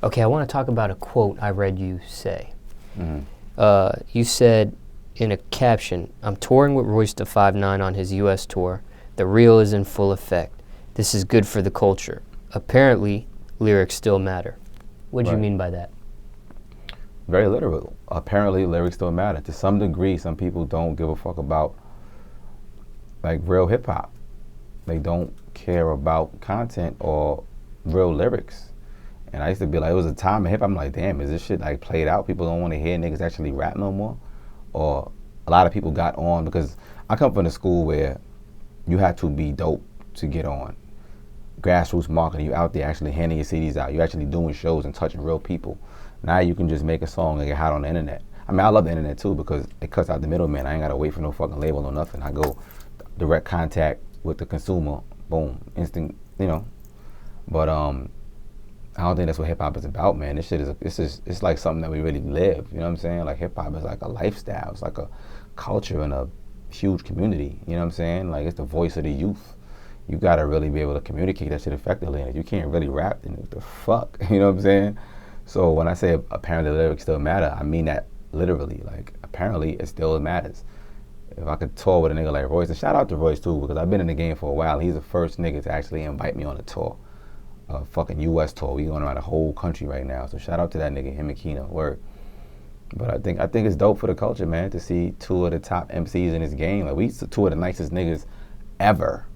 Okay, I want to talk about a quote I read you say. Mm-hmm. You said in a caption, "I'm touring with Royce da 5'9" on his U.S. tour. The real is in full effect. This is good for the culture. Apparently, lyrics still matter." What do you mean by that? Very literal. Apparently, lyrics still matter. To some degree, some people don't give a fuck about like real hip hop. They don't care about content or real lyrics. And I used to be like, it was a time in hip hop, I'm like, damn, is this shit like played out? People don't want to hear niggas actually rap no more? Or a lot of people got on, because I come from a school where you had to be dope to get on. Grassroots marketing, you out there actually handing your CDs out. You actually doing shows and touching real people. Now you can just make a song and get hot on the internet. I mean, I love the internet too, because it cuts out the middleman. I ain't gotta wait for no fucking label or nothing. I go direct contact with the consumer, boom, instant, you know. But I don't think that's what hip hop is about, man. This shit is it's like something that we really live. You know what I'm saying? Like hip hop is like a lifestyle. It's like a culture and a huge community. You know what I'm saying? Like it's the voice of the youth. You gotta really be able to communicate that shit effectively. And if you can't really rap, then what the fuck? You know what I'm saying? So when I say apparently lyrics still matter, I mean that literally. Like apparently it still matters. If I could tour with a nigga like Royce, and shout out to Royce too, because I've been in the game for a while. He's the first nigga to actually invite me on a tour. A fucking U.S. tour. We going around the whole country right now. So shout out to that nigga, him and Keno, word. But I think it's dope for the culture, man, to see two of the top MCs in this game. Like we used to two of the nicest niggas ever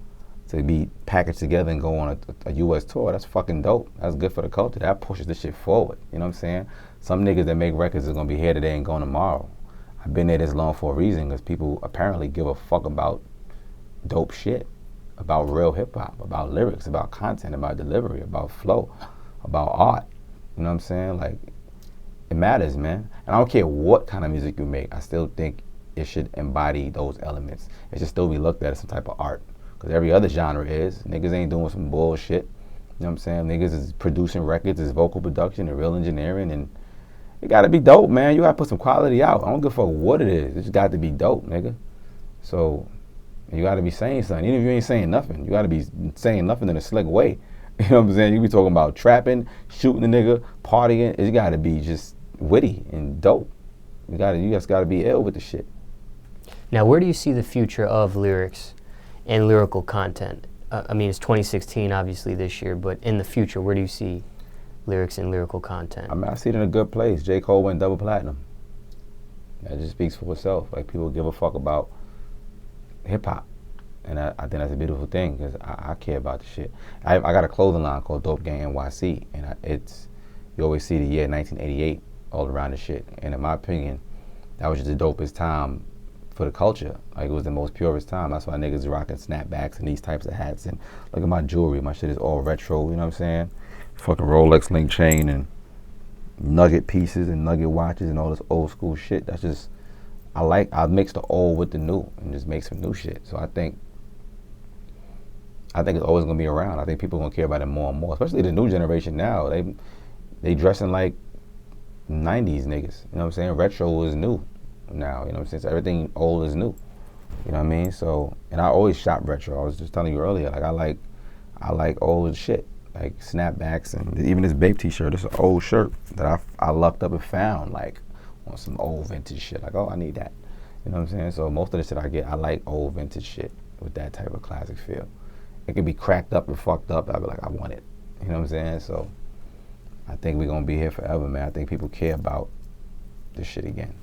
to be packaged together and go on a U.S. tour. That's fucking dope. That's good for the culture. That pushes this shit forward. You know what I'm saying? Some niggas that make records is gonna be here today and gone tomorrow. I've been there this long for a reason, because people apparently give a fuck about dope shit. About real hip hop, about lyrics, about content, about delivery, about flow, about art. You know what I'm saying? Like, it matters, man. And I don't care what kind of music you make. I still think it should embody those elements. It should still be looked at as some type of art. Because every other genre is. Niggas ain't doing some bullshit. You know what I'm saying? Niggas is producing records, is vocal production, and real engineering, and it gotta be dope, man. You gotta put some quality out. I don't give a fuck what it is. It just got to be dope, nigga. So, you gotta be saying something. Even if you ain't saying nothing, you gotta be saying nothing in a slick way. You know what I'm saying? You be talking about trapping, shooting a nigga, partying. It gotta be just witty and dope. You just gotta be ill with the shit. Now, where do you see the future of lyrics and lyrical content? I mean, it's 2016, obviously, this year, but in the future, where do you see lyrics and lyrical content? I mean, I see it in a good place. J. Cole went double platinum. That just speaks for itself. Like, people give a fuck about hip hop, and I think that's a beautiful thing, because I care about the shit. I got a clothing line called Dope Gang NYC, and you always see the year 1988 all around the shit. And in my opinion, that was just the dopest time for the culture. Like, it was the most purest time. That's why niggas rocking snapbacks and these types of hats. And look at my jewelry. My shit is all retro. You know what I'm saying? Fucking Rolex link chain and nugget pieces and nugget watches and all this old school shit. That's just, I mix the old with the new and just make some new shit. So I think it's always gonna be around. I think people are gonna care about it more and more, especially the new generation now. They dressing like 90s niggas. You know what I'm saying? Retro is new now. You know what I'm saying? So everything old is new. You know what I mean? So, and I always shop retro. I was just telling you earlier, like I like old shit, like snapbacks, and even this Bape t-shirt. This is an old shirt that I lucked up and found, like, on some old vintage shit. Like, oh, I need that. You know what I'm saying? So most of the shit I get, I like old vintage shit with that type of classic feel. It could be cracked up and fucked up. I'd be like, I want it. You know what I'm saying? So I think we're gonna be here forever, man. I think people care about this shit again.